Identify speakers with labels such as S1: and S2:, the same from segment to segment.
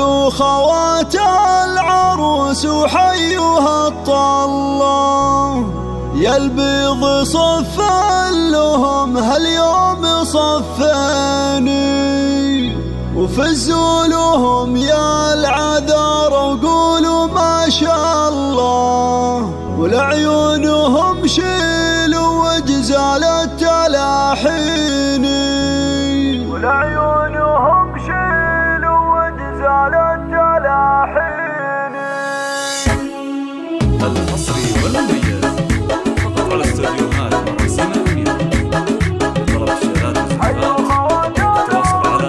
S1: حيوا خوات العروس وحيوها الطلة، يا البيض صف لهم هاليوم صفاني، وفزوا لهم يا العذار وقولوا ما شاء الله، ولعيونهم شيلوا وجزال التلاحين، ولعيونهم شيلوا وجزال التلاحين.
S2: الحصري والمميز فقط على استديوهات مراسم أمير. لطلب الشهادات والزفاف تواصل على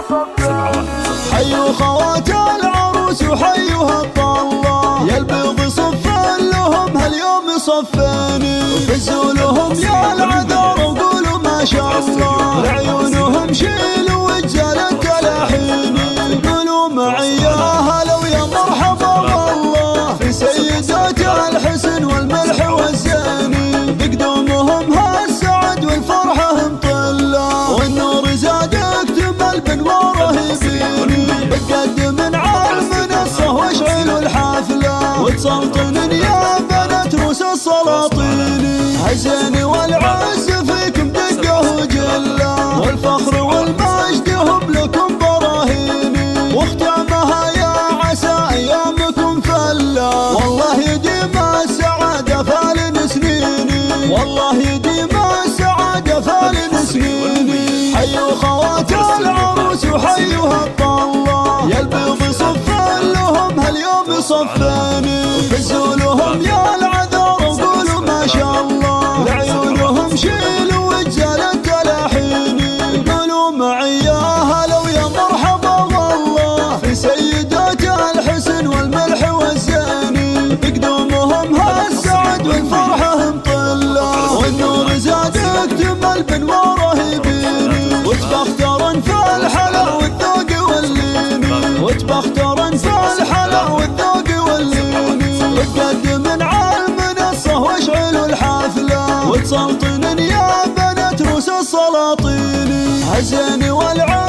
S2: 703
S1: حيوا خوات العروس وحيوها الطلة، يا البيض صف لهم هاليوم صفاني، وفزوا لهم يا العذار وقولوا ما شاء الله، لعيونهم شيلوا وجزال التلاحين، قولوا معي يا هلا ويا مرحبا والله في سيدات الحسن والملح والزاني، بقدومهم هالسعد والفرحة مطلة، والنور زاد اكتمل بانواره يبيني، بتقدم على المنصة واشعلوا الحفلة، وتسلطن يا بنات روس السلاطين، هالزين والعز فيكم دقة وجلة، والفخر والمجد هم لكم براهيني، واختامها يا عسى ايامكم فلة، والله يديم السعادة فالن سنيني، والله يديم السعادة فالن سنيني. حيوا خوات العروس وحيوها الطلة، يا البيض صف لهم هاليوم صفاني، وفزوا لهم يا العذار وقولوا ما شاء الله، لعيونهم شيلوا وجزال التلاحين، قولوا معي يا هلا ويا مرحبا والله في سيدات الحسن والملح والزاني، بقدومهم هالسعد والفرحة مطلة، والنور زاد اكتمل بانواره يبيني، وتبخترن في الحلا والذوق والليني، وتبخترن في الحلا والذوق والليني، وتقدم على المنصة واشعلوا الحفلة، وتسلطن يا بنات روس السلاطين، هالزين والعز